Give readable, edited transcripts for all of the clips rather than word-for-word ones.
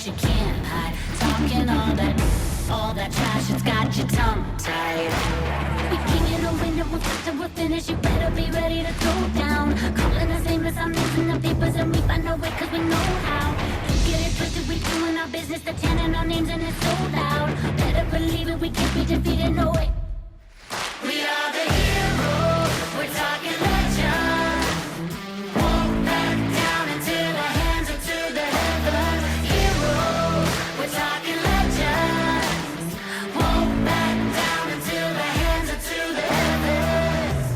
you can't hide. Talking all that trash, it's got your tongue tied. We king in the window, we'll start till we're finished. You better be ready to throw down. Calling us nameless, I'm missing the papers, and we find our way cause we know how. You get it twisted, we doing our business, they're chanting our names and it's so loud. Better believe it, we can't be defeated, no way. We are the heroes, we're talking legend. Won't back down until our hands are to the heavens. Heroes, we're talking legends. Won't back down until our hands are to the heavens.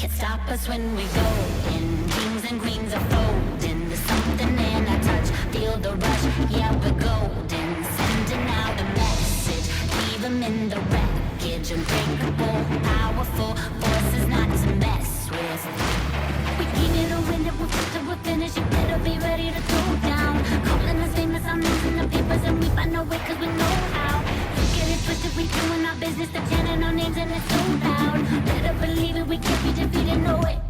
Can't stop us when we go in. Kings and queens are folding. There's something in our touch, feel the rush. Yeah, we're golden, sending out a message. Leave them in the wreckage. Unbreakable, powerful forces not to mess with. We keep it a win, we'll fight till we're finished. You better be ready to throw down. Calling us famous, I'm losing the papers, and we find our way cause we know how. You get it twisted, we doing our business, they're chanting our names and it's so loud. Better believe it, we can't be defeated, no way.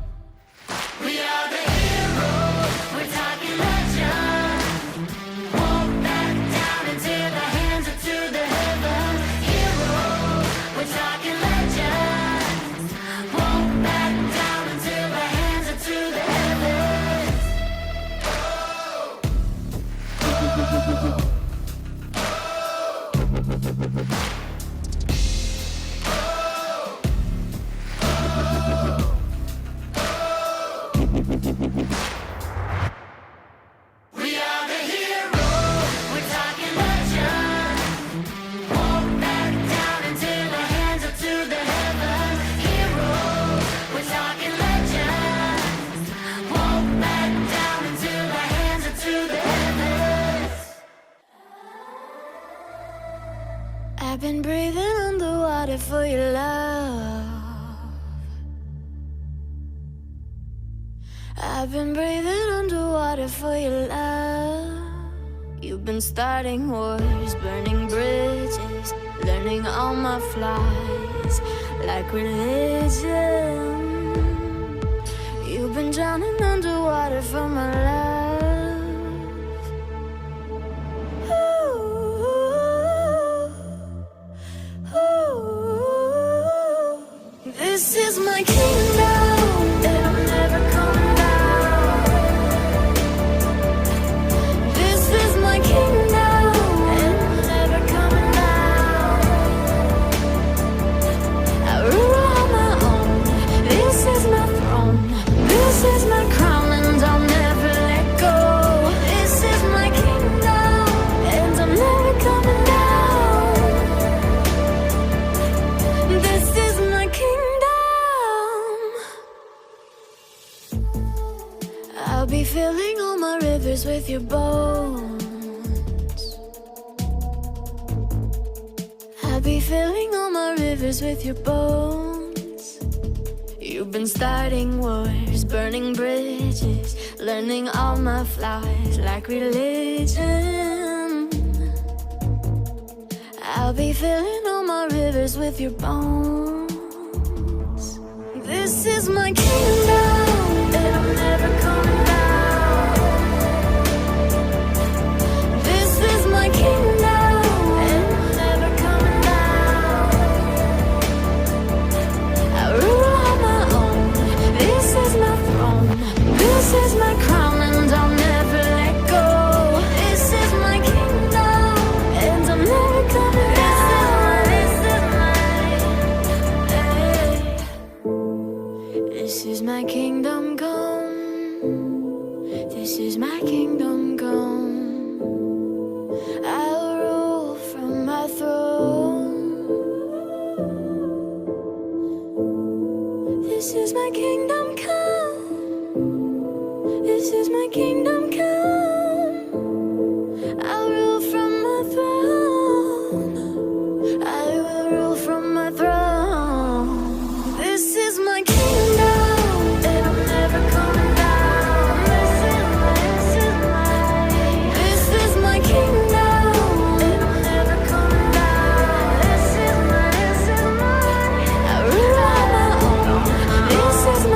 We are the heroes, we're talking legend. Won't back down until our hands are to the heavens. Heroes, we're talking legends. Won't back down until our hands are to the heavens. We are the heroes, we're talking legend. Won't back down until our hands are to the heavens. Heroes, we're talking legends. Won't back down until our hands are to the heavens. I've been breathing underwater for your love. I've been breathing underwater for your love. You've been starting wars, burning bridges, learning all my flaws like religion. You've been drowning underwater for my love. Ooh, ooh. This is my kingdom, and I'm never coming down. This is my kingdom, and I'm never coming down. I rule on my own. This is my throne. This is my crown, and I'll never let go. This is my kingdom, and I'm never coming down. This is my kingdom. I'll be filling all my rivers with your bones. I'll be filling all my rivers with your bones. You've been starting wars, burning bridges, learning all my flaws like religion. I'll be filling all my rivers with your bones. This is my kingdom, and I'm never coming down. This is my kingdom, and I'm never coming down. I rule on my own. This is my throne. This is my crown, and I'll never let go. This is my kingdom, and I'm never coming down. This is my kingdom come. This is my kingdom come. I'll rule from my throne. This is my kingdom come. This is my kingdom come. I'll rule from my throne. I will rule from my throne. This is my kingdom, and I'm never coming down. This is my kingdom, and I'm never coming down. This is my I rule on my own. This is my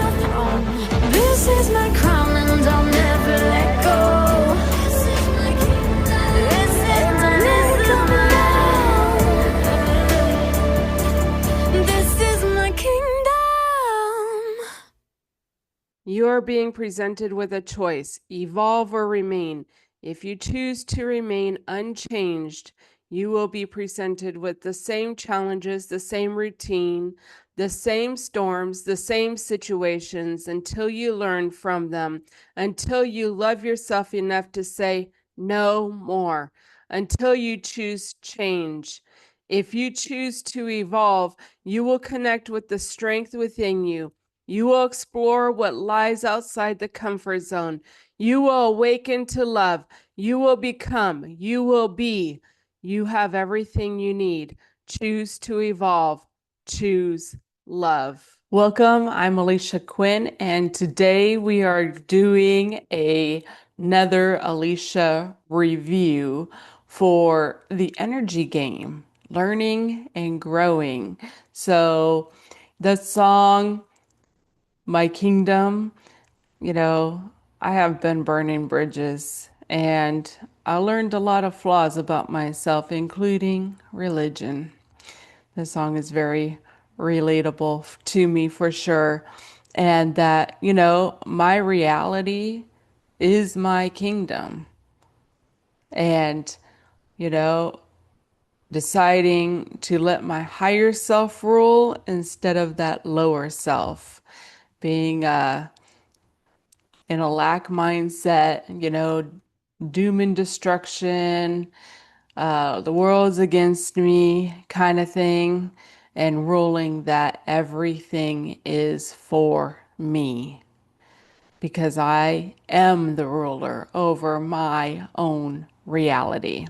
are being presented with a choice, evolve or remain. If you choose to remain unchanged, you will be presented with the same challenges, the same routine, the same storms, the same situations until you learn from them, until you love yourself enough to say no more, until you choose change. If you choose to evolve, you will connect with the strength within you. You will explore what lies outside the comfort zone. You will awaken to love. You will become. You will be. You have everything you need. Choose to evolve. Choose love. Welcome. I'm Alisha Quinn, and today we are doing another Alisha review for the energy game, learning and growing. So the song My Kingdom, you know, I have been burning bridges and I learned a lot of flaws about myself, including religion. The song is very relatable to me for sure. And that, my reality is my kingdom. And, you know, deciding to let my higher self rule instead of that lower self, being in a lack mindset, doom and destruction, the world's against me kind of thing, and ruling that everything is for me because I am the ruler over my own reality.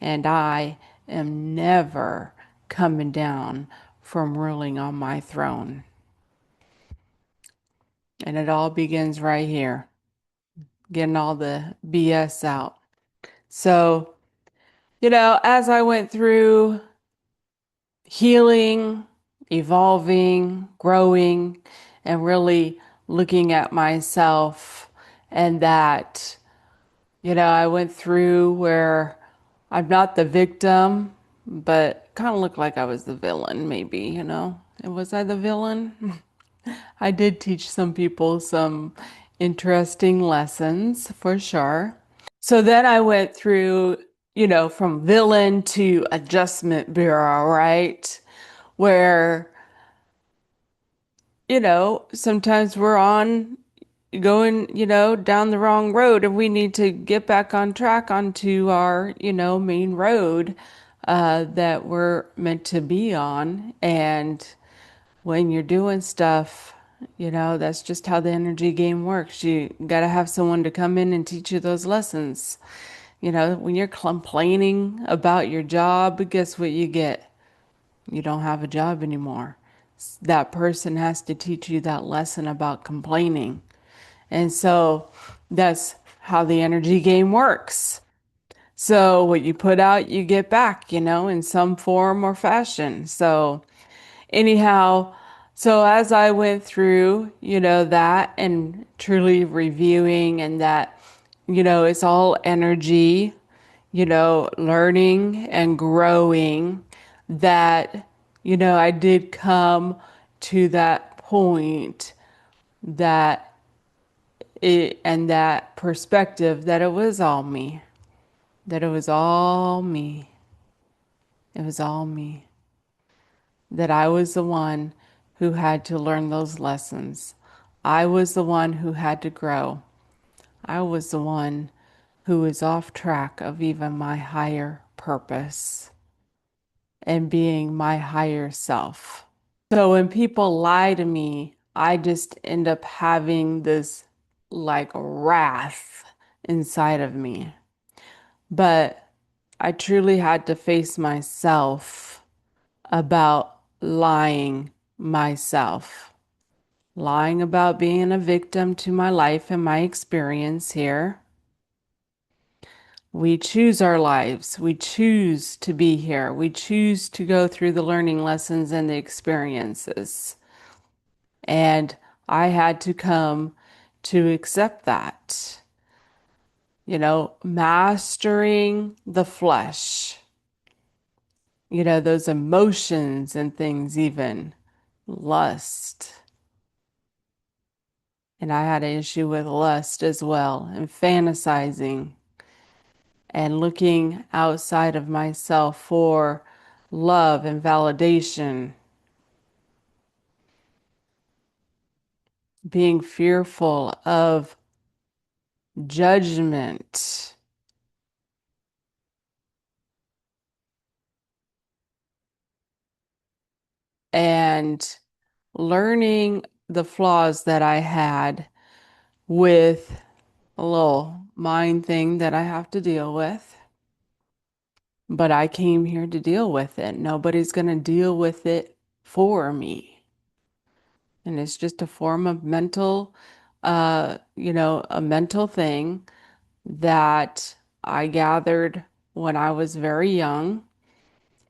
And I am never coming down from ruling on my throne. And it all begins right here, getting all the BS out. So, as I went through healing, evolving, growing, and really looking at myself, and that, I went through where I'm not the victim, but kind of looked like I was the villain, maybe. And was I the villain? I did teach some people some interesting lessons for sure. So then I went through, from villain to adjustment bureau, right? Where, sometimes we're going, down the wrong road and we need to get back on track onto our, main road that we're meant to be on. And when you're doing stuff, that's just how the energy game works. You got to have someone to come in and teach you those lessons. When you're complaining about your job, guess what you get? You don't have a job anymore. That person has to teach you that lesson about complaining. And so that's how the energy game works. So what you put out, you get back, in some form or fashion. So anyhow, so as I went through, that and truly reviewing and that, it's all energy, learning and growing, that, I did come to that point that and that perspective that it was all me, that it was all me, it was all me, that I was the one who had to learn those lessons. I was the one who had to grow. I was the one who was off track of even my higher purpose and being my higher self. So when people lie to me, I just end up having this like wrath inside of me. But I truly had to face myself about lying myself, lying about being a victim to my life and my experience here. We choose our lives. We choose to be here. We choose to go through the learning lessons and the experiences. And I had to come to accept that. Mastering the flesh, those emotions and things, even lust, And I had an issue with lust as well, and fantasizing and looking outside of myself for love and validation, being fearful of judgment, and learning the flaws that I had with a little mind thing that I have to deal with. But I came here to deal with it. Nobody's going to deal with it for me. And it's just a form of mental, a mental thing that I gathered when I was very young.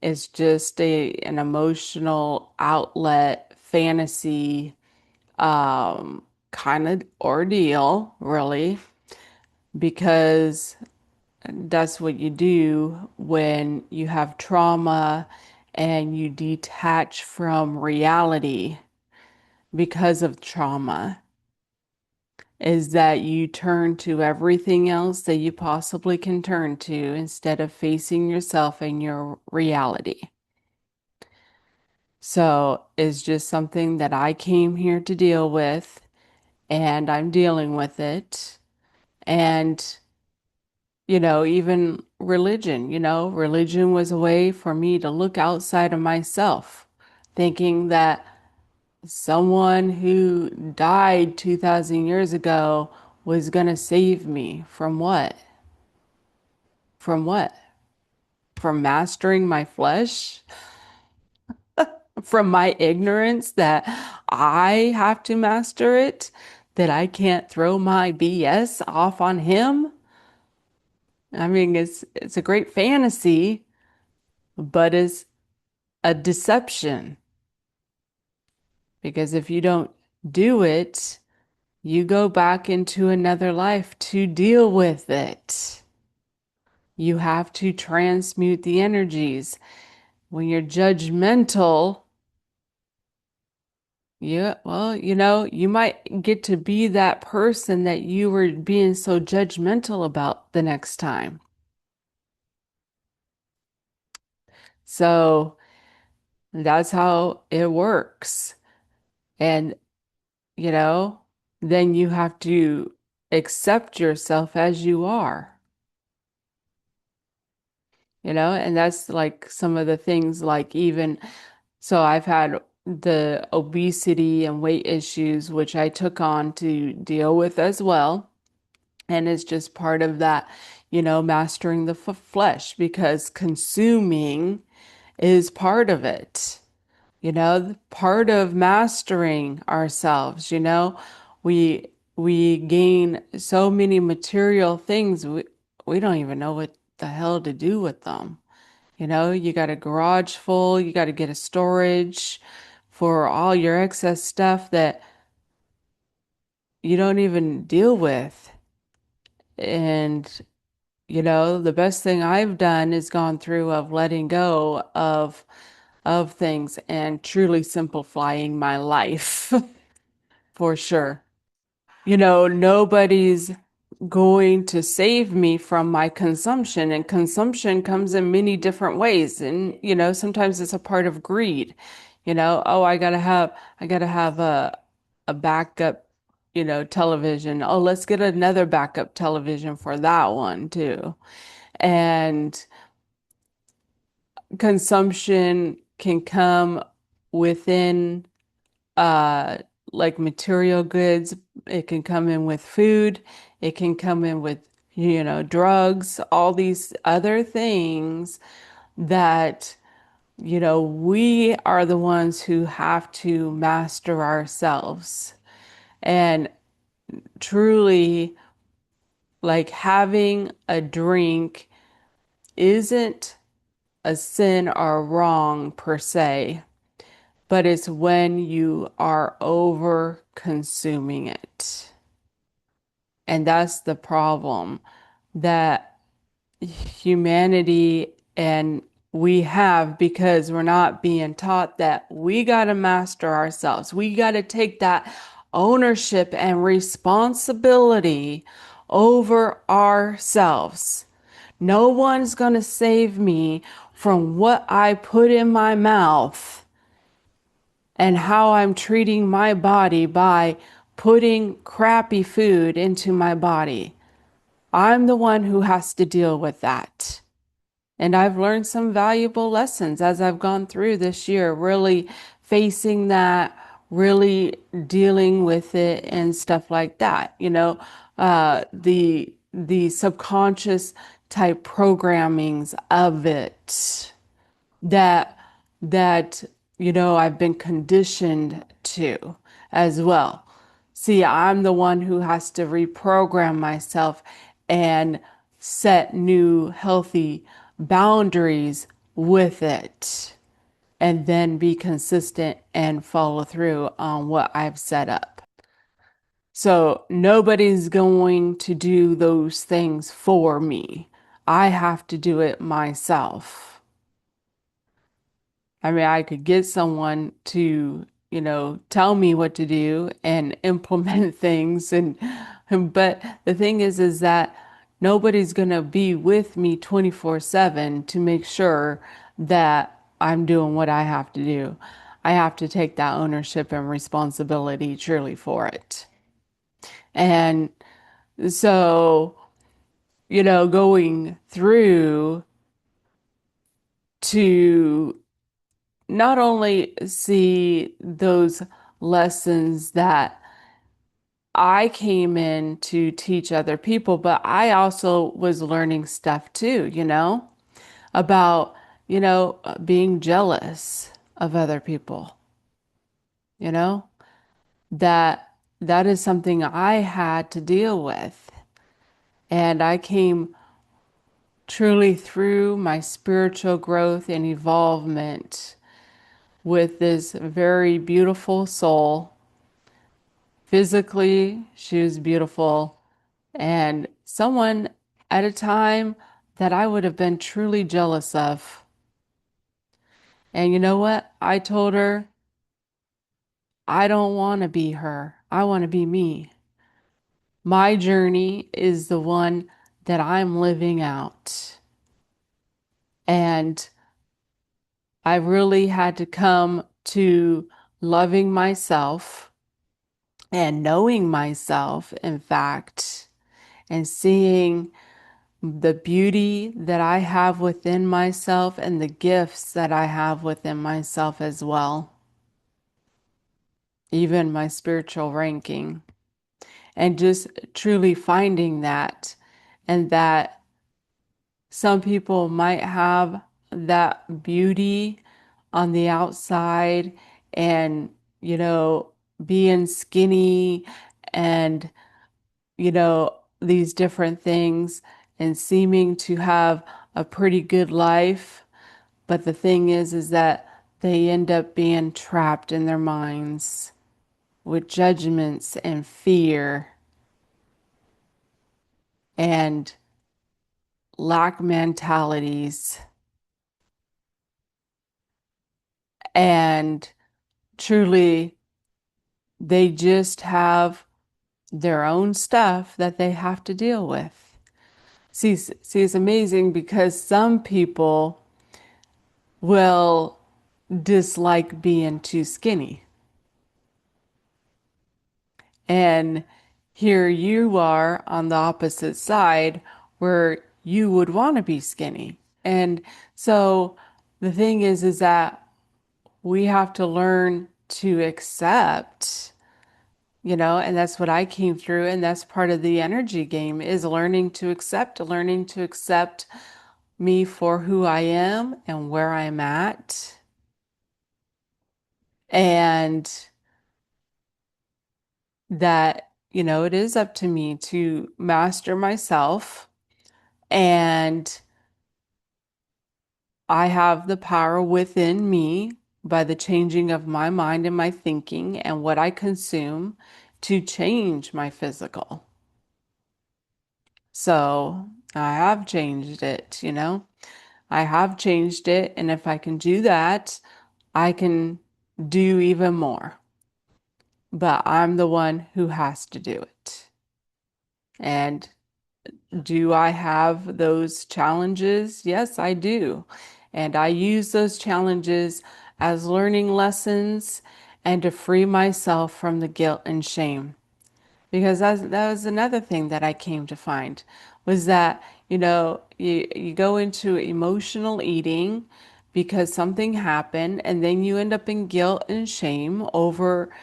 It's just an emotional outlet, fantasy, kind of ordeal, really, because that's what you do when you have trauma and you detach from reality because of trauma, is that you turn to everything else that you possibly can turn to instead of facing yourself and your reality. So it's just something that I came here to deal with, and I'm dealing with it. And even religion, religion was a way for me to look outside of myself, thinking that someone who died 2,000 years ago was going to save me from what? From what? From mastering my flesh? From my ignorance that I have to master it? That I can't throw my BS off on him? I mean, it's a great fantasy, but it's a deception, because if you don't do it, you go back into another life to deal with it. You have to transmute the energies. When you're judgmental, yeah, well, you might get to be that person that you were being so judgmental about the next time. So that's how it works. And you know, then you have to accept yourself as you are, and that's like some of the things, like even so I've had the obesity and weight issues, which I took on to deal with as well. And it's just part of that, mastering the flesh, because consuming is part of it. Part of mastering ourselves, we gain so many material things, we don't even know what the hell to do with them. You got a garage full, you got to get a storage for all your excess stuff that you don't even deal with. And the best thing I've done is gone through of letting go of things and truly simplifying my life. For sure. Nobody's going to save me from my consumption, and consumption comes in many different ways. And, sometimes it's a part of greed. Oh, I gotta have a backup, television. Oh, let's get another backup television for that one too. And consumption can come within uh like material goods. It can come in with food, it can come in with drugs, all these other things that we are the ones who have to master ourselves. And truly, like, having a drink isn't a sin or wrong per se, but it's when you are over consuming it. And that's the problem that humanity and we have, because we're not being taught that we got to master ourselves. We got to take that ownership and responsibility over ourselves. No one's going to save me from what I put in my mouth and how I'm treating my body by putting crappy food into my body. I'm the one who has to deal with that. And I've learned some valuable lessons as I've gone through this year, really facing that, really dealing with it and stuff like that. The subconscious type programmings of it that that I've been conditioned to as well. See, I'm the one who has to reprogram myself and set new healthy boundaries with it, and then be consistent and follow through on what I've set up. So nobody's going to do those things for me. I have to do it myself. I mean, I could get someone to, tell me what to do and implement things but the thing is that nobody's going to be with me 24/7 to make sure that I'm doing what I have to do. I have to take that ownership and responsibility truly for it. And so, going through to not only see those lessons that I came in to teach other people, but I also was learning stuff too, about, being jealous of other people, you know, that that is something I had to deal with. And I came truly through my spiritual growth and evolvement with this very beautiful soul. Physically, she was beautiful, and someone at a time that I would have been truly jealous of. And you know what? I told her, I don't want to be her. I want to be me. My journey is the one that I'm living out. And I really had to come to loving myself and knowing myself, in fact, and seeing the beauty that I have within myself and the gifts that I have within myself as well, even my spiritual ranking, and just truly finding that, and that some people might have that beauty on the outside and, being skinny and, these different things and seeming to have a pretty good life. But the thing is that they end up being trapped in their minds with judgments and fear and lack mentalities. And truly, they just have their own stuff that they have to deal with. See, it's amazing because some people will dislike being too skinny. And here you are on the opposite side where you would want to be skinny. And so the thing is that we have to learn to accept, and that's what I came through. And that's part of the energy game, is learning to accept me for who I am and where I'm at. And that, it is up to me to master myself, and I have the power within me by the changing of my mind and my thinking and what I consume to change my physical. So I have changed it, I have changed it. And if I can do that, I can do even more. but I'm the one who has to do it. And do I have those challenges? Yes, I do. And I use those challenges as learning lessons and to free myself from the guilt and shame. Because that was another thing that I came to find was that, you go into emotional eating because something happened, and then you end up in guilt and shame over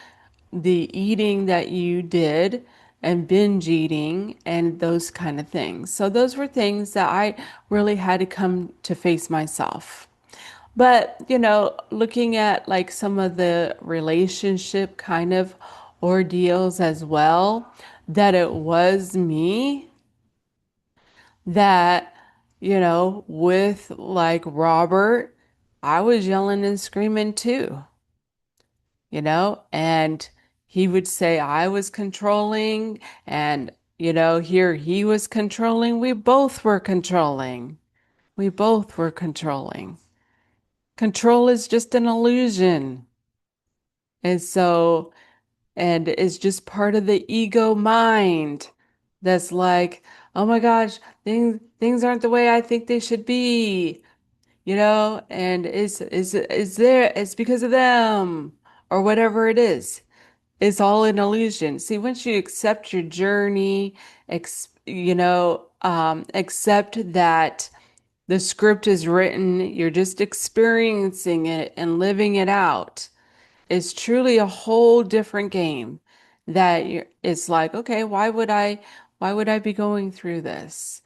the eating that you did and binge eating and those kind of things. So those were things that I really had to come to face myself. But, looking at like some of the relationship kind of ordeals as well, that it was me that, with like Robert, I was yelling and screaming too, and he would say I was controlling, and, here he was controlling. We both were controlling. We both were controlling. Control is just an illusion. And so, and it's just part of the ego mind that's like, oh my gosh, things aren't the way I think they should be, and it's because of them or whatever it is. It's all an illusion. See, once you accept your journey, accept that the script is written, you're just experiencing it and living it out. It's truly a whole different game it's like, okay, why would I be going through this?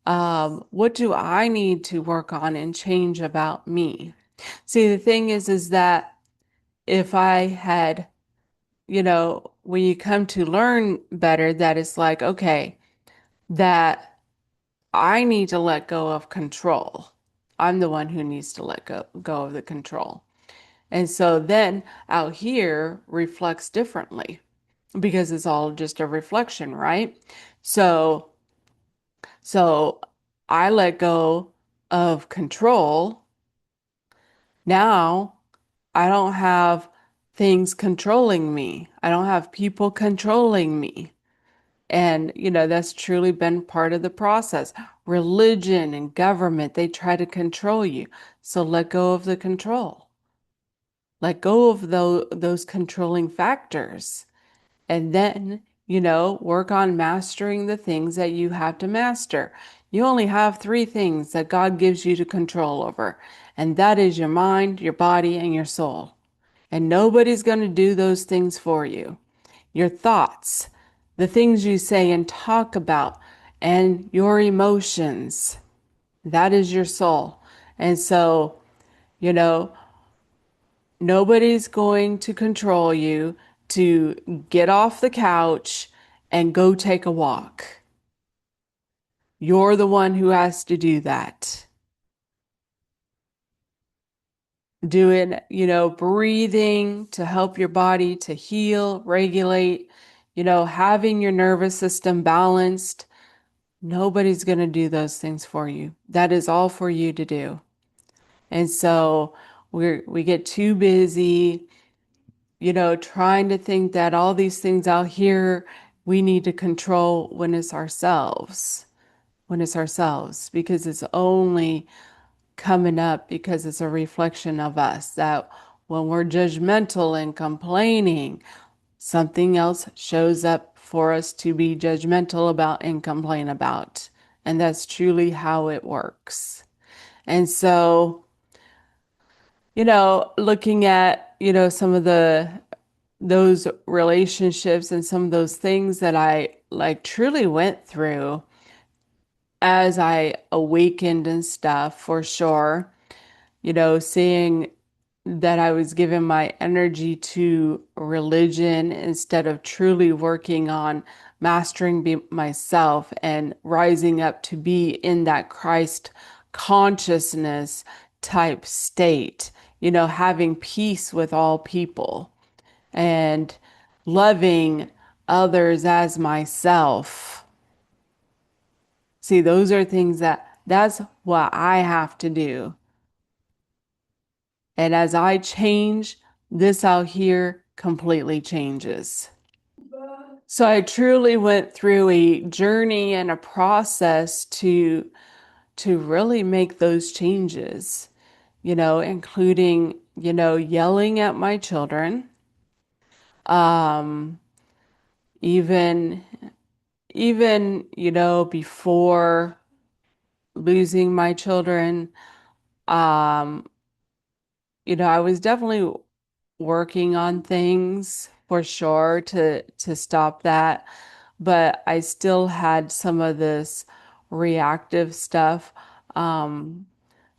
What do I need to work on and change about me? See, the thing is that if I had, when you come to learn better, that it's like, okay, that I need to let go of control. I'm the one who needs to let go of the control. And so then out here reflects differently because it's all just a reflection, right? So so I let go of control. Now I don't have things controlling me. I don't have people controlling me. And, that's truly been part of the process. Religion and government, they try to control you. So let go of the control. Let go of those controlling factors. And then, work on mastering the things that you have to master. You only have three things that God gives you to control over, and that is your mind, your body, and your soul. And nobody's going to do those things for you. Your thoughts, the things you say and talk about, and your emotions, that is your soul. And so, you know, nobody's going to control you to get off the couch and go take a walk. You're the one who has to do that. Doing, breathing to help your body to heal, regulate, having your nervous system balanced. Nobody's going to do those things for you. That is all for you to do. And so we get too busy, trying to think that all these things out here we need to control when it's ourselves, because it's only coming up because it's a reflection of us. That when we're judgmental and complaining, something else shows up for us to be judgmental about and complain about. And that's truly how it works. And so, looking at, some of those relationships and some of those things that I like truly went through as I awakened and stuff, for sure, seeing that I was giving my energy to religion instead of truly working on mastering myself and rising up to be in that Christ consciousness type state, having peace with all people and loving others as myself. See, those are things that's what I have to do. And as I change this out here completely changes. So I truly went through a journey and a process to really make those changes, including, yelling at my children, um, even before losing my children, um, I was definitely working on things for sure to stop that, but I still had some of this reactive stuff, um,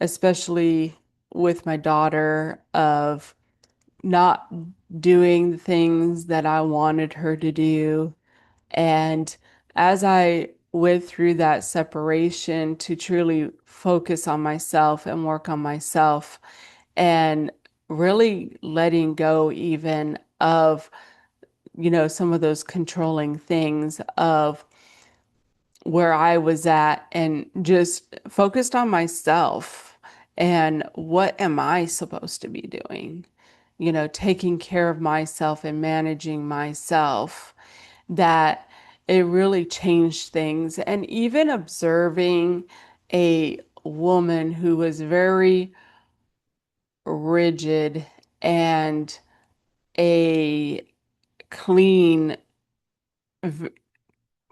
especially with my daughter of not doing the things that I wanted her to do. And as I went through that separation to truly focus on myself and work on myself and really letting go even of, some of those controlling things of where I was at and just focused on myself and what am I supposed to be doing? Taking care of myself and managing myself, that it really changed things. And even observing a woman who was very rigid and a clean,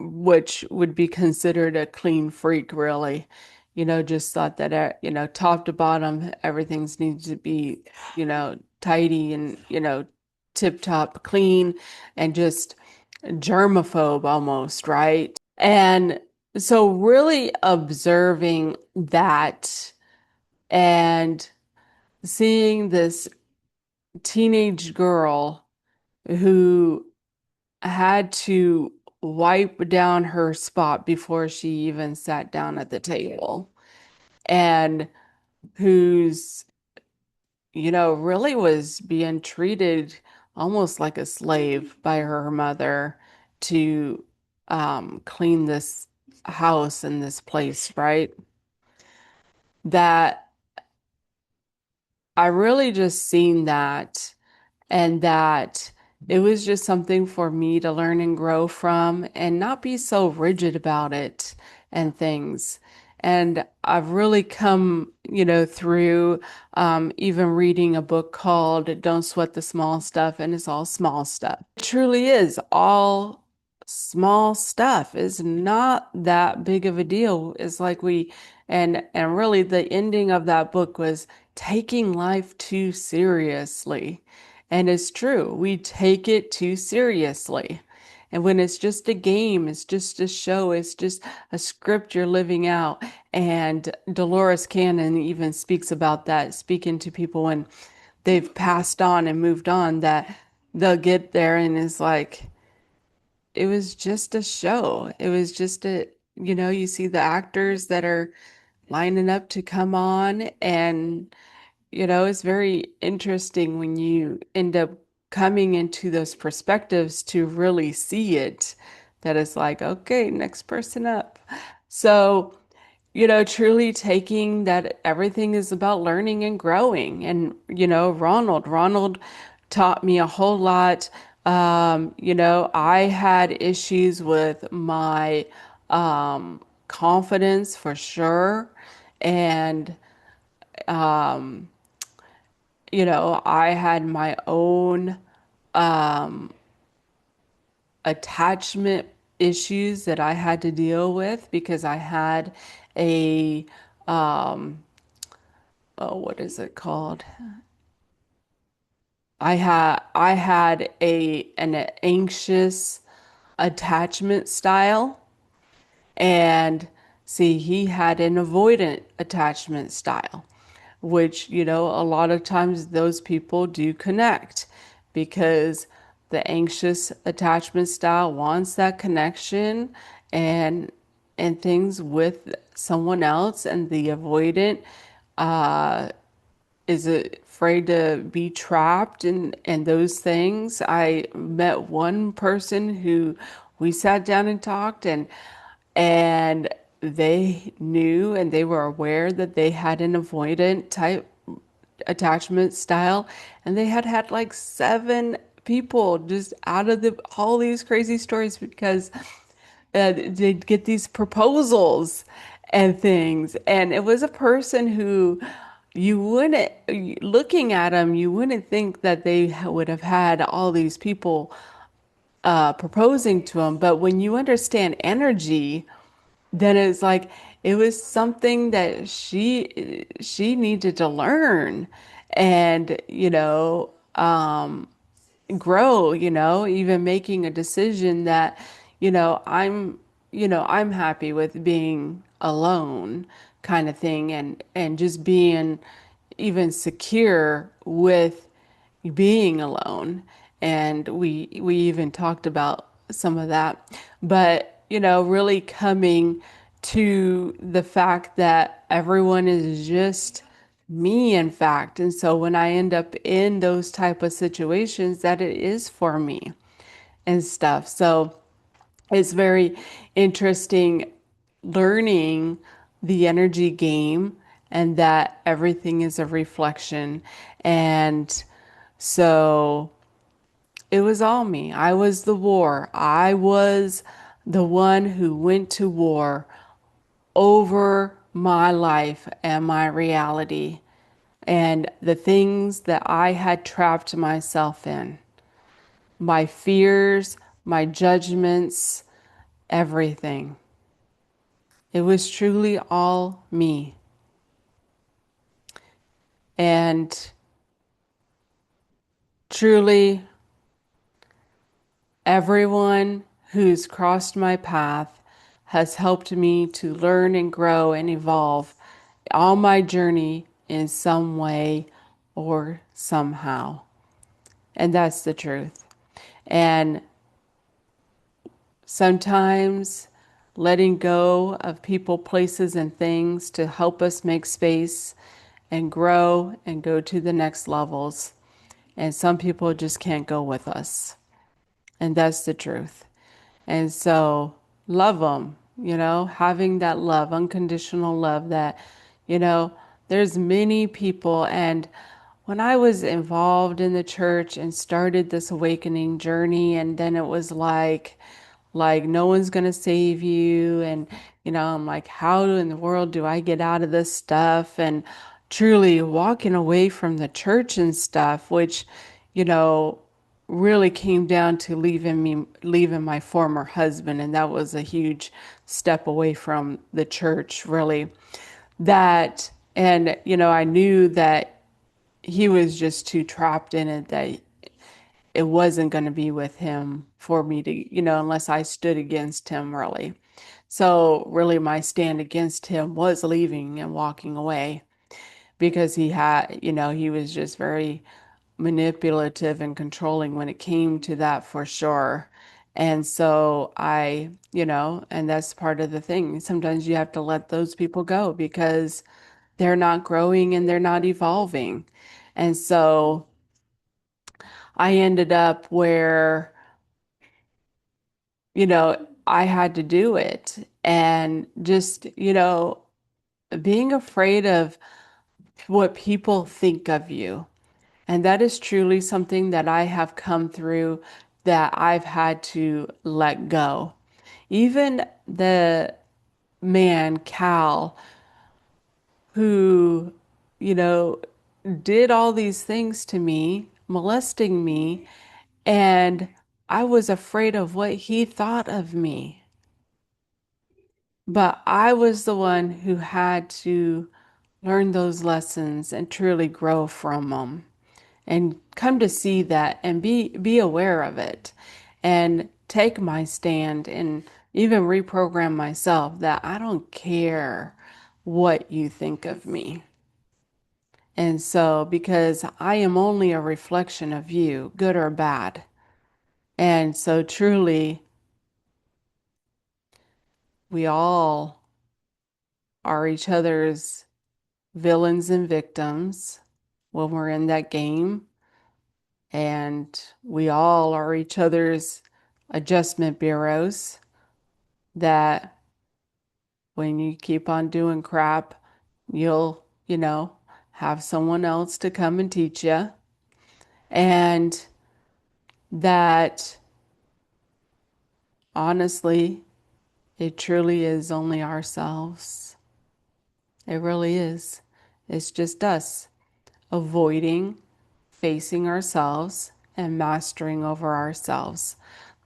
which would be considered a clean freak, really. Just thought that, top to bottom, everything's needs to be, tidy and, tip top clean and just germaphobe almost, right? And so really observing that and seeing this teenage girl who had to wipe down her spot before she even sat down at the table and who's, really was being treated almost like a slave by her mother to clean this house and this place, right? That I really just seen that and that it was just something for me to learn and grow from and not be so rigid about it and things. And I've really come, through even reading a book called Don't Sweat the Small Stuff, and it's all small stuff. It truly is all small stuff. It's not that big of a deal. It's like and really the ending of that book was taking life too seriously. And it's true, we take it too seriously. And when it's just a game, it's just a show, it's just a script you're living out. And Dolores Cannon even speaks about that, speaking to people when they've passed on and moved on, that they'll get there and it's like, it was just a show. It was just you see the actors that are lining up to come on and it's very interesting when you end up coming into those perspectives to really see it, that it's like, okay, next person up. So, truly taking that everything is about learning and growing. And, Ronald taught me a whole lot. I had issues with my confidence for sure. And, um, I had my own attachment issues that I had to deal with because I had a, oh, what is it called? I had an anxious attachment style, and see, he had an avoidant attachment style, which, a lot of times those people do connect because the anxious attachment style wants that connection and things with someone else, and the avoidant is afraid to be trapped and those things. I met one person who we sat down and talked, and they knew and they were aware that they had an avoidant type attachment style, and they had had like 7 people just out of all these crazy stories because they'd get these proposals and things. And it was a person who you wouldn't, looking at them, you wouldn't think that they would have had all these people proposing to them. But when you understand energy, then it's like it was something that she needed to learn and grow, even making a decision that, I'm happy with being alone kind of thing and just being even secure with being alone. And we even talked about some of that. But, really coming to the fact that everyone is just me, in fact. And so when I end up in those type of situations, that it is for me and stuff. So it's very interesting learning the energy game and that everything is a reflection. And so it was all me. I was the war. I was the one who went to war over my life and my reality and the things that I had trapped myself in. My fears, my judgments, everything. It was truly all me. And truly, everyone who's crossed my path has helped me to learn and grow and evolve on my journey in some way or somehow. And that's the truth. And sometimes letting go of people, places, and things to help us make space and grow and go to the next levels. And some people just can't go with us. And that's the truth. And so love them, having that love, unconditional love that, you know, there's many people. And when I was involved in the church and started this awakening journey, and then it was like no one's gonna save you. And, I'm like, how in the world do I get out of this stuff? And truly walking away from the church and stuff, which, you know, really came down to leaving my former husband. And that was a huge step away from the church, really. That, and, I knew that he was just too trapped in it that it wasn't going to be with him for me to, unless I stood against him, really. So, really, my stand against him was leaving and walking away because he was just very manipulative and controlling when it came to that for sure. And so and that's part of the thing. Sometimes you have to let those people go because they're not growing and they're not evolving. And so I ended up where, I had to do it. And just, being afraid of what people think of you. And that is truly something that I have come through that I've had to let go. Even the man, Cal, who, you know, did all these things to me, molesting me, and I was afraid of what he thought of me. But I was the one who had to learn those lessons and truly grow from them and come to see that and be aware of it and take my stand and even reprogram myself that I don't care what you think of me. And so, because I am only a reflection of you, good or bad. And so, truly, we all are each other's villains and victims when we're in that game. And we all are each other's adjustment bureaus that when you keep on doing crap, you'll, have someone else to come and teach you. And that honestly, it truly is only ourselves. It really is. It's just us avoiding facing ourselves and mastering over ourselves.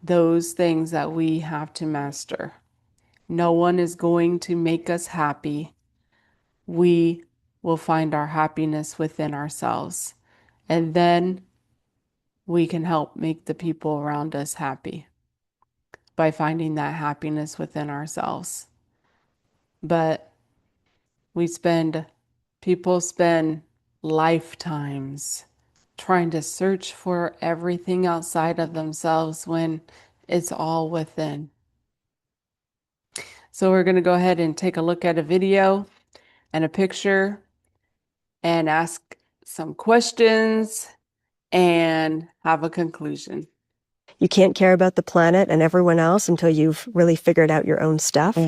Those things that we have to master. No one is going to make us happy. We will find our happiness within ourselves. And then we can help make the people around us happy by finding that happiness within ourselves. But people spend lifetimes trying to search for everything outside of themselves when it's all within. So we're going to go ahead and take a look at a video and a picture and ask some questions and have a conclusion. You can't care about the planet and everyone else until you've really figured out your own stuff.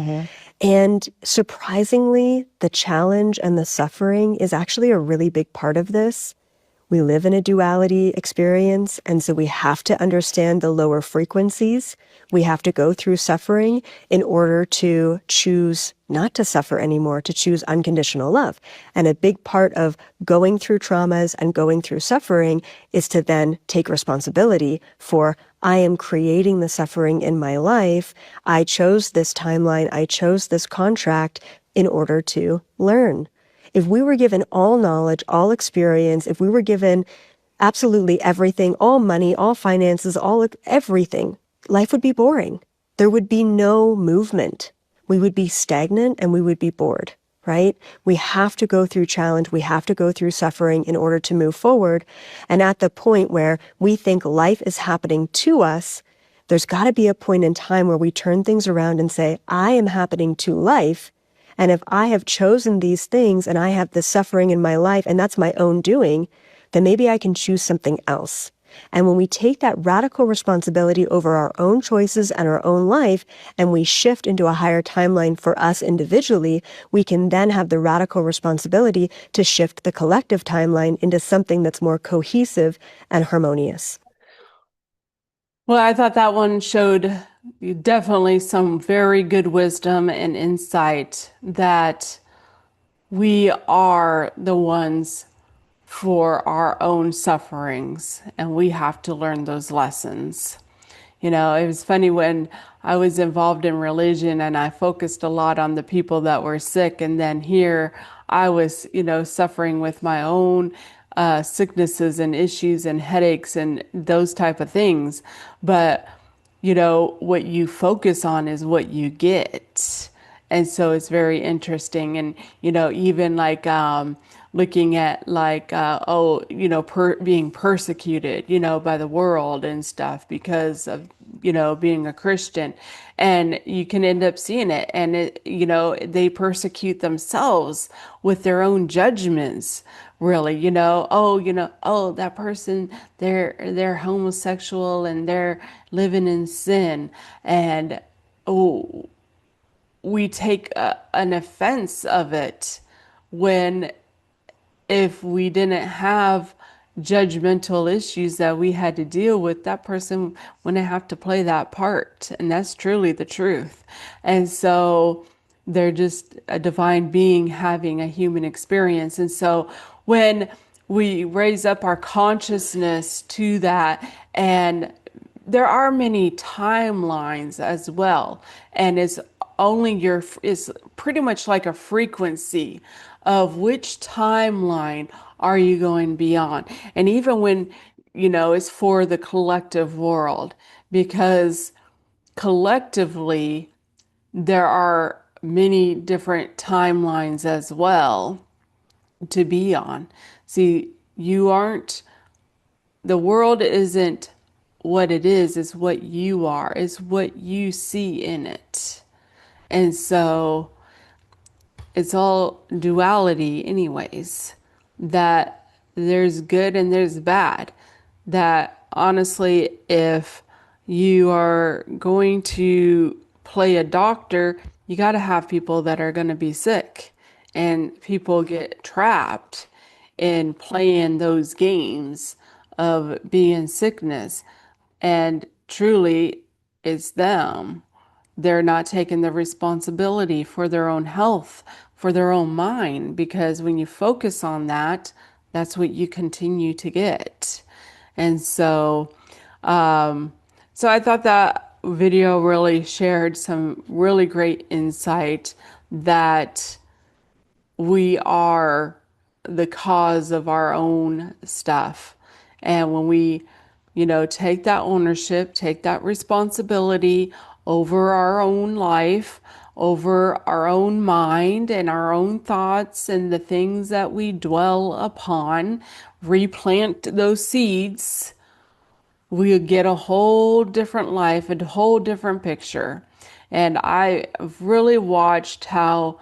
And surprisingly, the challenge and the suffering is actually a really big part of this. We live in a duality experience, and so we have to understand the lower frequencies. We have to go through suffering in order to choose not to suffer anymore, to choose unconditional love. And a big part of going through traumas and going through suffering is to then take responsibility for, I am creating the suffering in my life. I chose this timeline. I chose this contract in order to learn. If we were given all knowledge, all experience, if we were given absolutely everything, all money, all finances, all everything, life would be boring. There would be no movement. We would be stagnant and we would be bored, right? We have to go through challenge. We have to go through suffering in order to move forward. And at the point where we think life is happening to us, there's got to be a point in time where we turn things around and say, I am happening to life. And if I have chosen these things and I have this suffering in my life and that's my own doing, then maybe I can choose something else. And when we take that radical responsibility over our own choices and our own life, and we shift into a higher timeline for us individually, we can then have the radical responsibility to shift the collective timeline into something that's more cohesive and harmonious. Well, I thought that one showed definitely some very good wisdom and insight that we are the ones for our own sufferings, and we have to learn those lessons. You know, it was funny when I was involved in religion and I focused a lot on the people that were sick, and then here I was, suffering with my own sicknesses and issues and headaches and those type of things. But, what you focus on is what you get. And so it's very interesting. And, even like looking at like, being persecuted, by the world and stuff because of, being a Christian. And you can end up seeing it. And, they persecute themselves with their own judgments, really, oh, that person, they're homosexual and they're living in sin. And, oh, we take an offense of it when if we didn't have judgmental issues that we had to deal with, that person wouldn't have to play that part. And that's truly the truth. And so they're just a divine being having a human experience. And so when we raise up our consciousness to that, and there are many timelines as well, and it's pretty much like a frequency of which timeline are you going beyond. And even when it's for the collective world, because collectively there are many different timelines as well to be on. See, the world isn't what it is, it's what you are, it's what you see in it. And so it's all duality anyways, that there's good and there's bad. That honestly, if you are going to play a doctor, you got to have people that are going to be sick, and people get trapped in playing those games of being sickness. And truly, it's them. They're not taking the responsibility for their own health, for their own mind, because when you focus on that, that's what you continue to get. And so I thought that video really shared some really great insight that we are the cause of our own stuff. And when we, take that ownership, take that responsibility over our own life, over our own mind and our own thoughts and the things that we dwell upon, replant those seeds, we get a whole different life, a whole different picture. And I've really watched how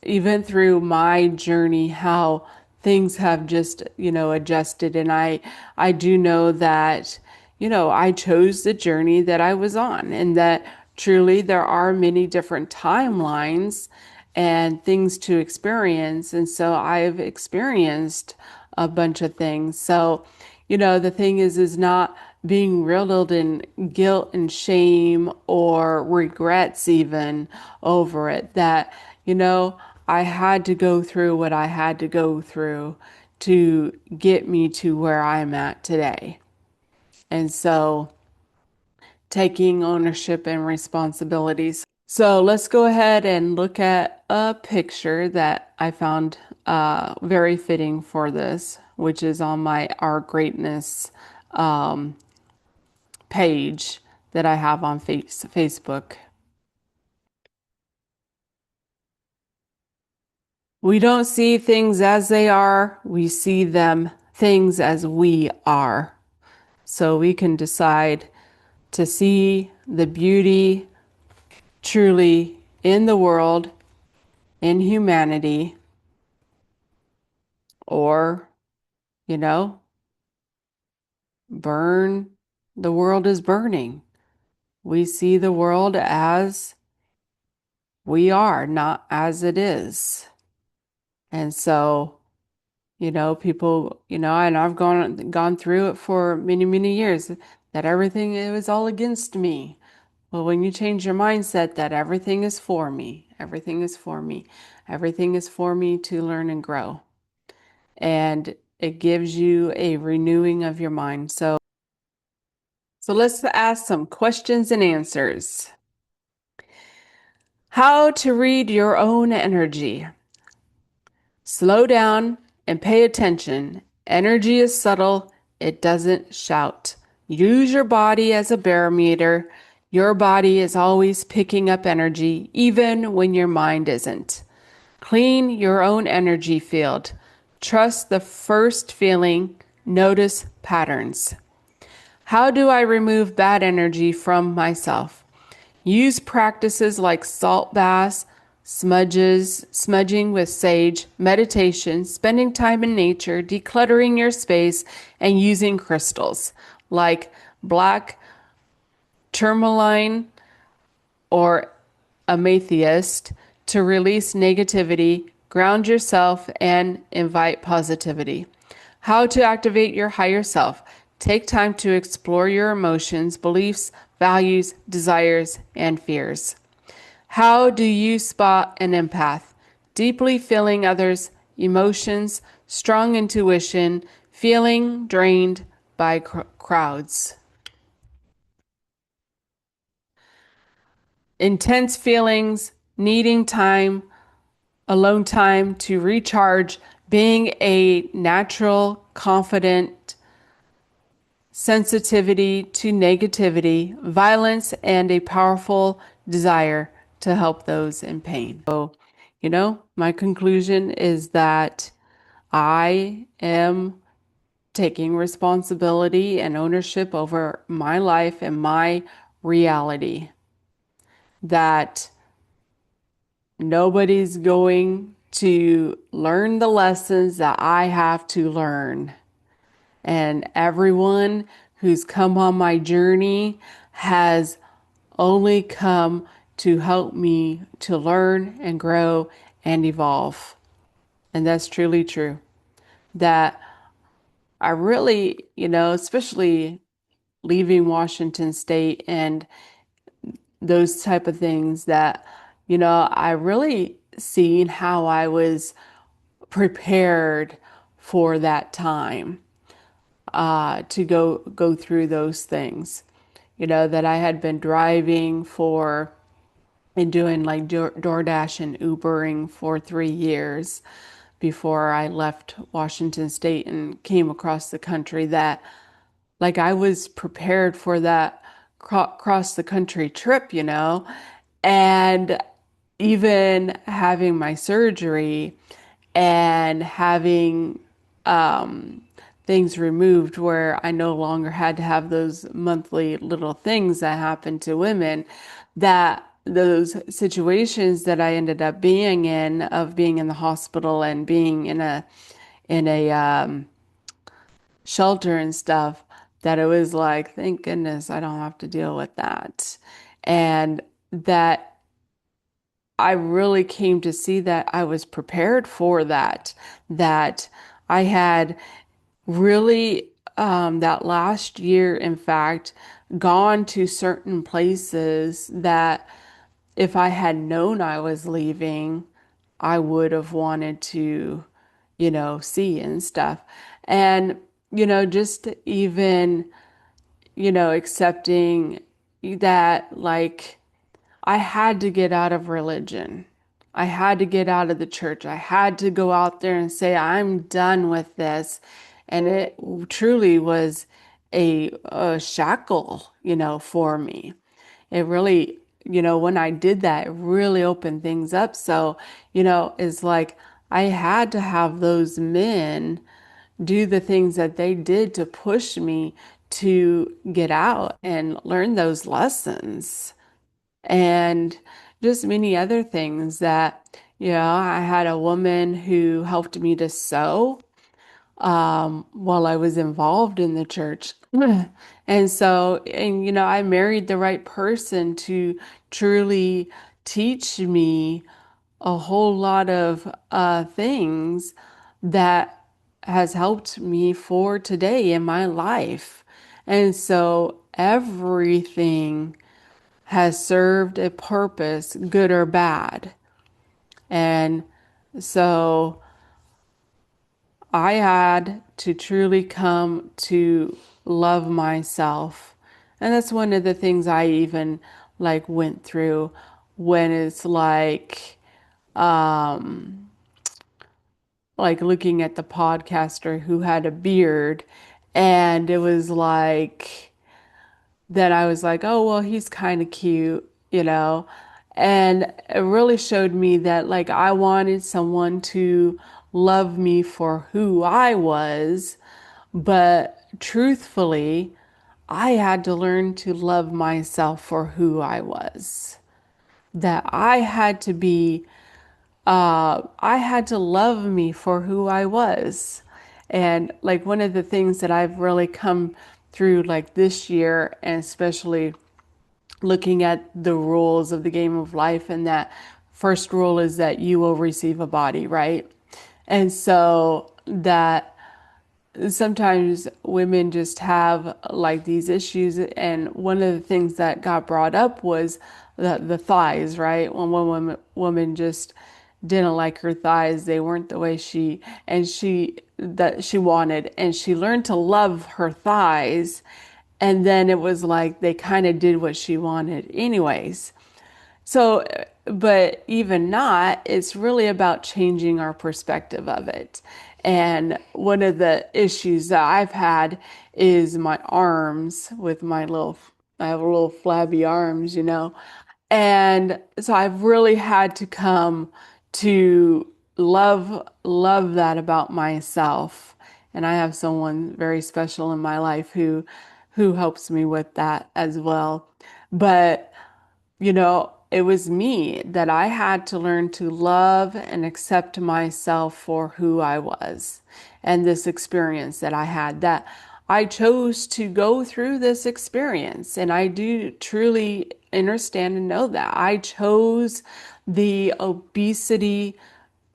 even through my journey, how things have just, adjusted. And I do know that, I chose the journey that I was on, and that truly there are many different timelines and things to experience. And so I've experienced a bunch of things. So, the thing is not being riddled in guilt and shame or regrets even over it. That, I had to go through what I had to go through to get me to where I'm at today. And so taking ownership and responsibilities. So let's go ahead and look at a picture that I found very fitting for this, which is on my Our Greatness page that I have on Facebook. We don't see things as they are, we see things as we are. So we can decide to see the beauty truly in the world, in humanity, or, burn. The world is burning. We see the world as we are, not as it is. And so, people, and I've gone through it for many, many years, that everything, it was all against me. Well, when you change your mindset that everything is for me, everything is for me, everything is for me to learn and grow. And it gives you a renewing of your mind. So let's ask some questions and answers. How to read your own energy. Slow down and pay attention. Energy is subtle, it doesn't shout. Use your body as a barometer. Your body is always picking up energy, even when your mind isn't. Clean your own energy field. Trust the first feeling. Notice patterns. How do I remove bad energy from myself? Use practices like salt baths, smudging with sage, meditation, spending time in nature, decluttering your space, and using crystals like black tourmaline or amethyst to release negativity, ground yourself, and invite positivity. How to activate your higher self. Take time to explore your emotions, beliefs, values, desires, and fears. How do you spot an empath? Deeply feeling others' emotions, strong intuition, feeling drained by crowds. Intense feelings, needing time, alone time to recharge, being a natural, confident, sensitivity to negativity, violence, and a powerful desire to help those in pain. So, my conclusion is that I am taking responsibility and ownership over my life and my reality. That nobody's going to learn the lessons that I have to learn. And everyone who's come on my journey has only come to help me to learn and grow and evolve. And that's truly true. That I really, especially leaving Washington State and those type of things that, I really seen how I was prepared for that time to go through those things. That I had been driving for and doing like DoorDash and Ubering for 3 years before I left Washington State and came across the country, that like I was prepared for that cross the country trip, and even having my surgery and having things removed where I no longer had to have those monthly little things that happen to women, that those situations that I ended up being in, of being in the hospital and being in a shelter and stuff, that it was like, thank goodness I don't have to deal with that. And that I really came to see that I was prepared for that, that I had really, that last year, in fact, gone to certain places that if I had known I was leaving, I would have wanted to, see and stuff. And, just even, accepting that, like, I had to get out of religion. I had to get out of the church. I had to go out there and say, I'm done with this. And it truly was a shackle, for me. It really, when I did that, it really opened things up. So, it's like I had to have those men do the things that they did to push me to get out and learn those lessons. And just many other things that, I had a woman who helped me to sew while I was involved in the church. And so, and I married the right person to truly teach me a whole lot of things that has helped me for today in my life. And so everything has served a purpose, good or bad. And so I had to truly come to love myself. And that's one of the things I even like went through, when it's like looking at the podcaster who had a beard, and it was like, then I was like, oh, well, he's kind of cute, And it really showed me that, like, I wanted someone to love me for who I was, but truthfully, I had to learn to love myself for who I was. That I had to love me for who I was. And like one of the things that I've really come through like this year, and especially looking at the rules of the game of life, and that first rule is that you will receive a body, right? And so that sometimes women just have like these issues, and one of the things that got brought up was the thighs, right? When one woman just didn't like her thighs, they weren't the way she wanted, and she learned to love her thighs, and then it was like they kind of did what she wanted anyways. So, but even not, it's really about changing our perspective of it. And one of the issues that I've had is my arms, with I have little flabby arms, And so I've really had to come to love that about myself. And I have someone very special in my life who helps me with that as well. But it was me that I had to learn to love and accept myself for who I was. And this experience that I had, that I chose to go through this experience. And I do truly understand and know that I chose the obesity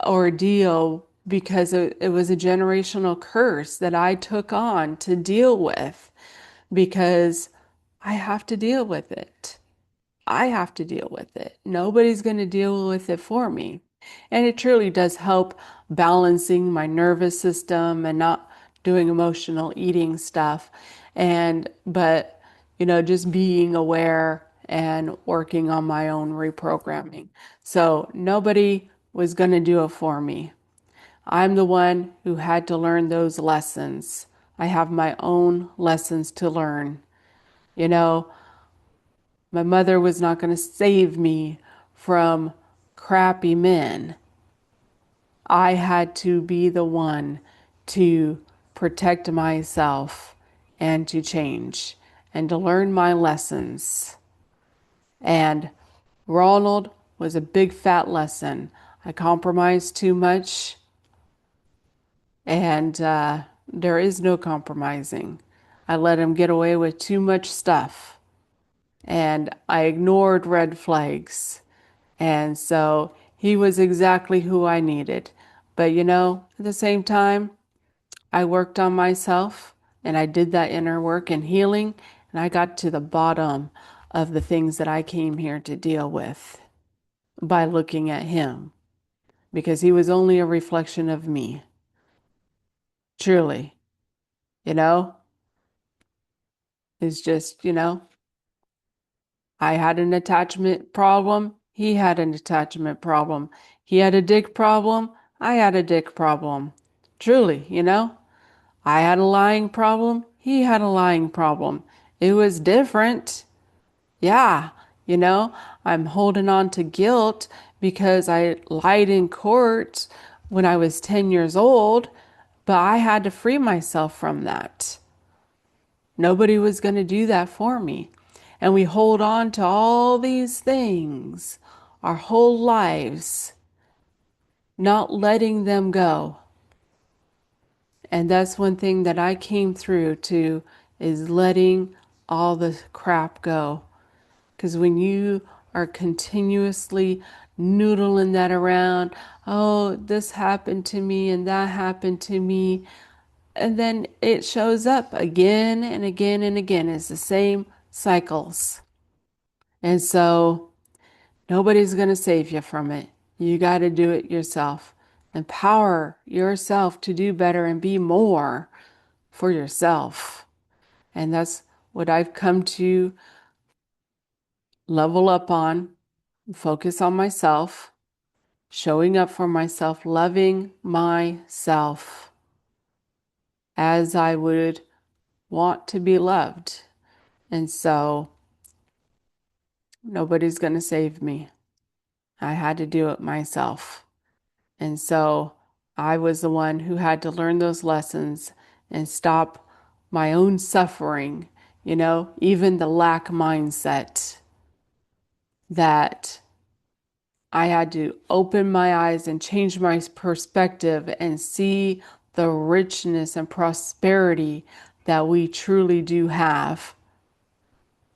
ordeal because it was a generational curse that I took on to deal with. because I have to deal with it. I have to deal with it. Nobody's going to deal with it for me. And it truly does help balancing my nervous system and not doing emotional eating stuff. But, just being aware and working on my own reprogramming. So nobody was going to do it for me. I'm the one who had to learn those lessons. I have my own lessons to learn. You know, my mother was not going to save me from crappy men. I had to be the one to protect myself and to change and to learn my lessons. And Ronald was a big fat lesson. I compromised too much, and there is no compromising. I let him get away with too much stuff, and I ignored red flags. And so he was exactly who I needed. But at the same time, I worked on myself and I did that inner work and healing, and I got to the bottom of the things that I came here to deal with by looking at him, because he was only a reflection of me. Truly, you know, it's just, I had an attachment problem. He had an attachment problem. He had a dick problem. I had a dick problem. Truly, I had a lying problem. He had a lying problem. It was different. Yeah, I'm holding on to guilt because I lied in court when I was 10 years old, but I had to free myself from that. Nobody was going to do that for me. And we hold on to all these things our whole lives, not letting them go. And that's one thing that I came through to, is letting all the crap go. Because when you are continuously noodling that around, oh, this happened to me and that happened to me, and then it shows up again and again and again. It's the same cycles. And so nobody's going to save you from it. You got to do it yourself. Empower yourself to do better and be more for yourself. And that's what I've come to level up on, focus on myself, showing up for myself, loving myself as I would want to be loved. And so nobody's going to save me. I had to do it myself. And so I was the one who had to learn those lessons and stop my own suffering, even the lack mindset, that I had to open my eyes and change my perspective and see the richness and prosperity that we truly do have.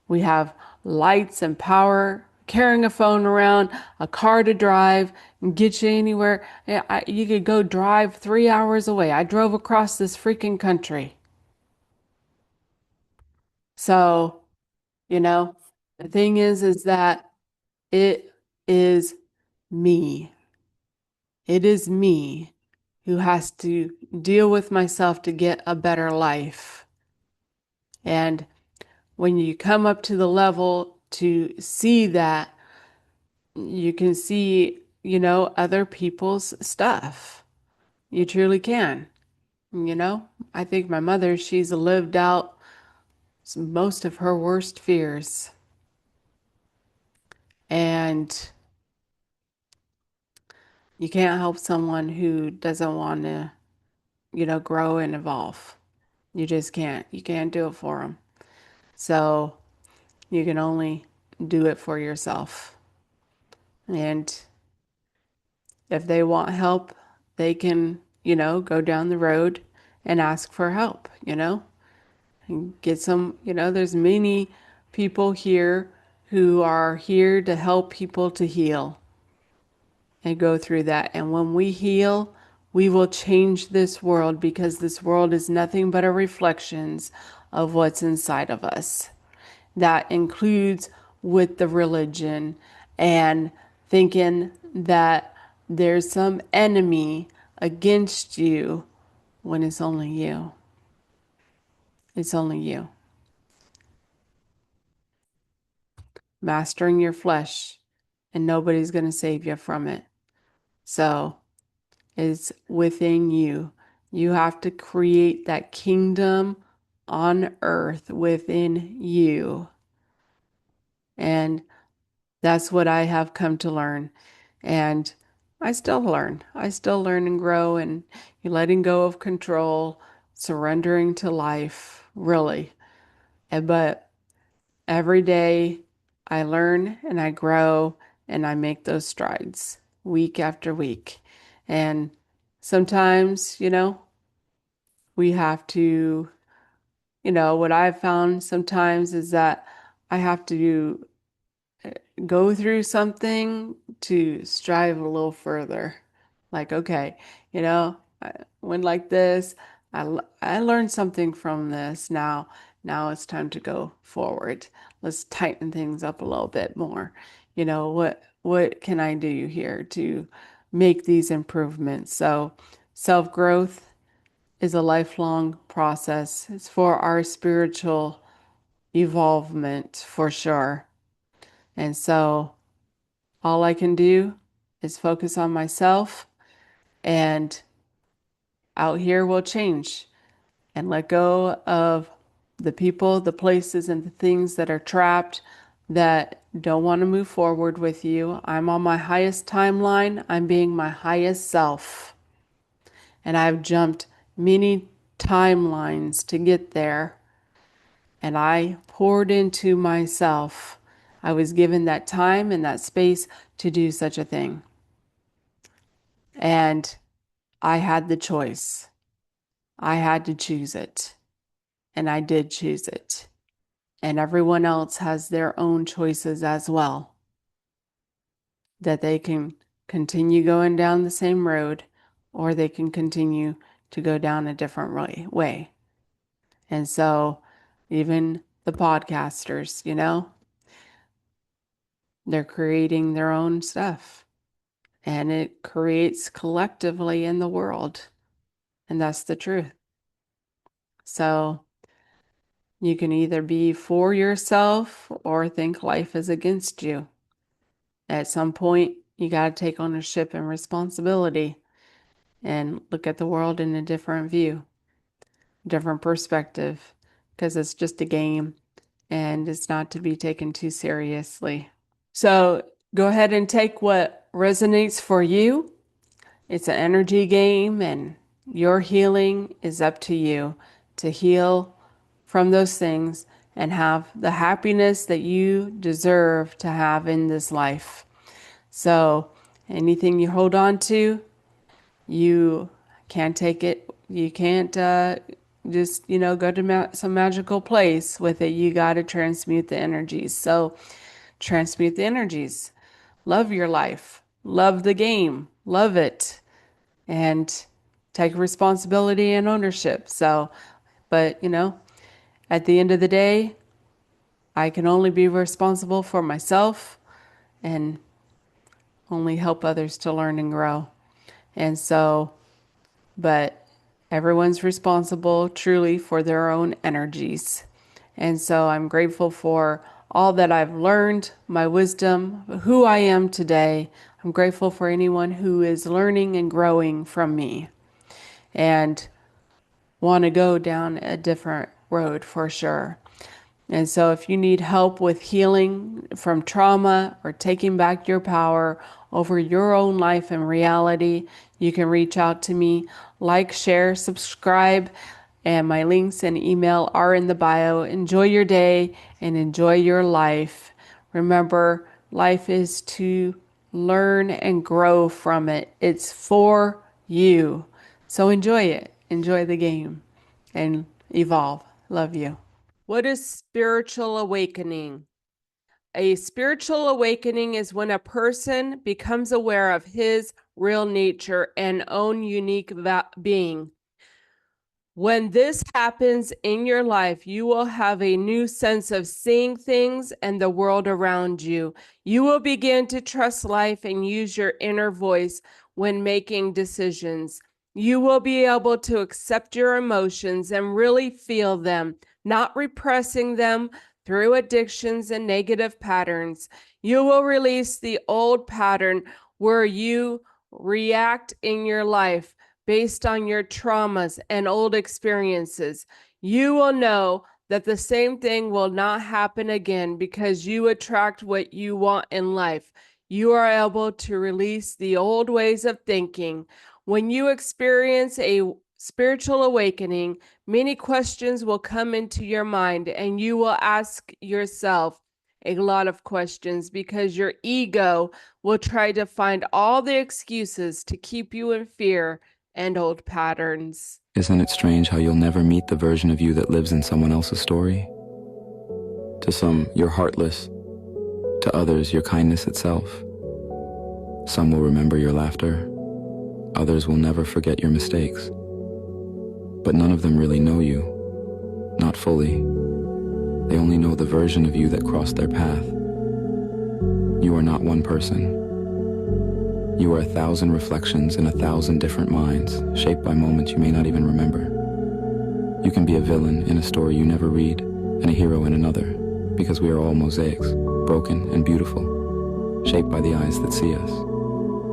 We have lights and power, carrying a phone around, a car to drive, and get you anywhere. You could go drive 3 hours away. I drove across this freaking country. So, the thing is that it is me. It is me who has to deal with myself to get a better life. And when you come up to the level to see that, you can see, other people's stuff. You truly can. I think my mother, she's lived out most of her worst fears. And you can't help someone who doesn't want to, grow and evolve. You just can't. You can't do it for them. So you can only do it for yourself. And if they want help, they can, go down the road and ask for help, and get some, there's many people here who are here to help people to heal and go through that. And when we heal, we will change this world, because this world is nothing but a reflections of what's inside of us. That includes with the religion and thinking that there's some enemy against you when it's only you. It's only you. Mastering your flesh, and nobody's going to save you from it. So it's within you. You have to create that kingdom on earth within you. And that's what I have come to learn. And I still learn. I still learn and grow, and letting go of control, surrendering to life, really. But every day I learn and I grow and I make those strides week after week. And sometimes, we have to, what I've found sometimes is that I have to go through something to strive a little further. Like, okay, I went like this. I learned something from this. Now it's time to go forward. Let's tighten things up a little bit more. What can I do here to make these improvements? So self-growth is a lifelong process. It's for our spiritual evolvement for sure. And so all I can do is focus on myself, and out here will change, and let go of the people, the places, and the things that are trapped, that don't want to move forward with you. I'm on my highest timeline. I'm being my highest self. And I've jumped many timelines to get there. And I poured into myself. I was given that time and that space to do such a thing. And I had the choice. I had to choose it. And I did choose it. And everyone else has their own choices as well, that they can continue going down the same road, or they can continue to go down a different way. And so even the podcasters, they're creating their own stuff, and it creates collectively in the world. And that's the truth. So you can either be for yourself or think life is against you. At some point, you got to take ownership and responsibility and look at the world in a different view, different perspective, because it's just a game and it's not to be taken too seriously. So go ahead and take what resonates for you. It's an energy game, and your healing is up to you to heal from those things and have the happiness that you deserve to have in this life. So anything you hold on to, you can't take it. You can't just, go to some magical place with it. You got to transmute the energies. So transmute the energies. Love your life. Love the game. Love it. And take responsibility and ownership. So, but, at the end of the day, I can only be responsible for myself and only help others to learn and grow. And so, but everyone's responsible truly for their own energies. And so I'm grateful for all that I've learned, my wisdom, who I am today. I'm grateful for anyone who is learning and growing from me and want to go down a different road for sure. And so if you need help with healing from trauma or taking back your power over your own life and reality, you can reach out to me. Like, share, subscribe, and my links and email are in the bio. Enjoy your day and enjoy your life. Remember, life is to learn and grow from it. It's for you. So enjoy it. Enjoy the game and evolve. Love you. What is spiritual awakening? A spiritual awakening is when a person becomes aware of his real nature and own unique being. When this happens in your life, you will have a new sense of seeing things and the world around you. You will begin to trust life and use your inner voice when making decisions. You will be able to accept your emotions and really feel them, not repressing them through addictions and negative patterns. You will release the old pattern where you react in your life based on your traumas and old experiences. You will know that the same thing will not happen again because you attract what you want in life. You are able to release the old ways of thinking. When you experience a spiritual awakening, many questions will come into your mind and you will ask yourself a lot of questions because your ego will try to find all the excuses to keep you in fear and old patterns. Isn't it strange how you'll never meet the version of you that lives in someone else's story? To some, you're heartless. To others, your kindness itself. Some will remember your laughter. Others will never forget your mistakes. But none of them really know you. Not fully. They only know the version of you that crossed their path. You are not one person. You are 1,000 reflections in 1,000 different minds, shaped by moments you may not even remember. You can be a villain in a story you never read, and a hero in another, because we are all mosaics, broken and beautiful, shaped by the eyes that see us.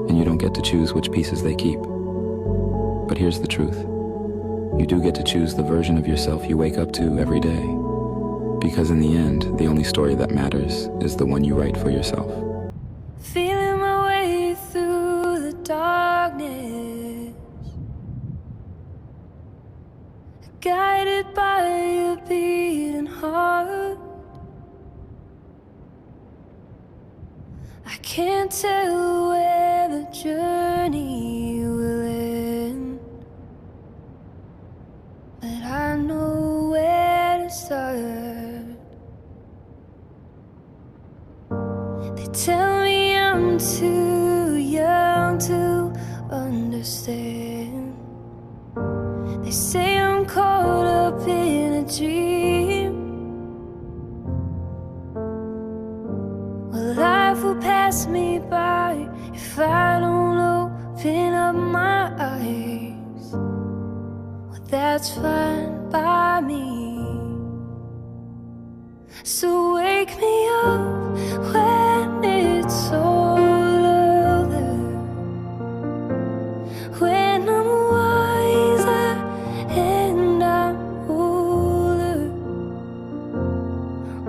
And you don't get to choose which pieces they keep. But here's the truth. You do get to choose the version of yourself you wake up to every day. Because in the end, the only story that matters is the one you write for yourself. Feeling my way through the darkness, guided by a beating heart. I can't tell where the journey will end, but I know where to start. They tell me I'm too young to understand. They say I'm caught up in a dream. Well, life will pass me by if I don't open up my eyes. Well, that's fine by me. So wake me up when it's all over, when I'm wiser and I'm older.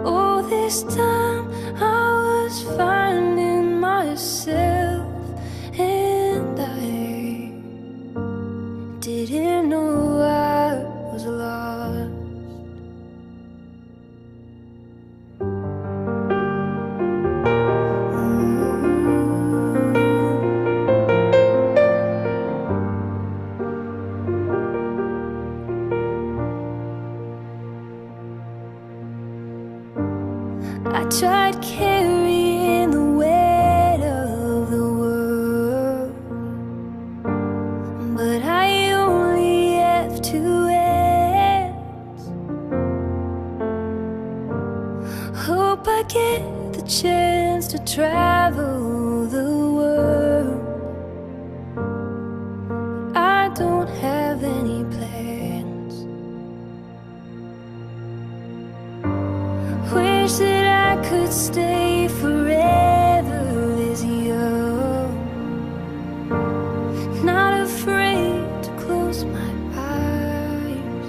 Oh, this time I was finding myself, and I didn't know I was lost. I tried carrying the weight of the world, but I only have 2 hands. Hope I get the chance to travel the world. I don't have any plans. Wish that I could stay forever this young, not afraid to close my eyes.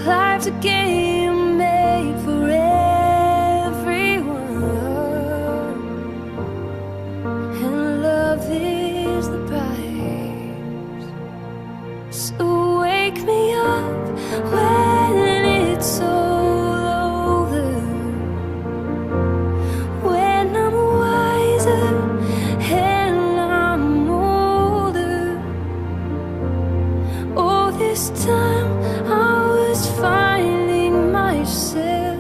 Life's a game made for everyone, and love is the prize. So wake me up when it's all over, when I'm wiser and I'm older. Oh, this time I was finding myself,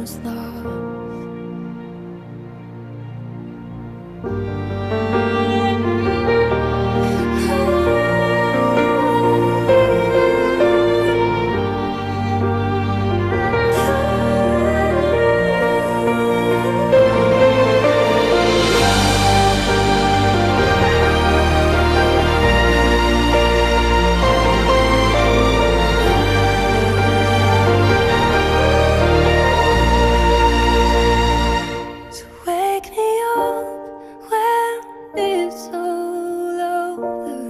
was lost. So wake me up when it's all over,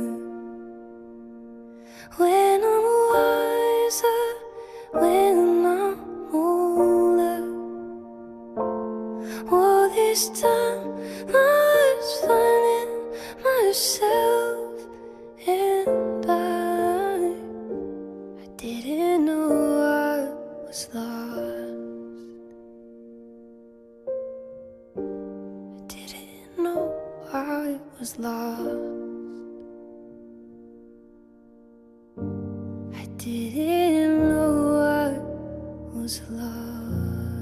when I'm wiser, when I'm older. All this time I was finding myself, and I didn't know I was lost. I didn't know I was lost. I didn't know I was lost.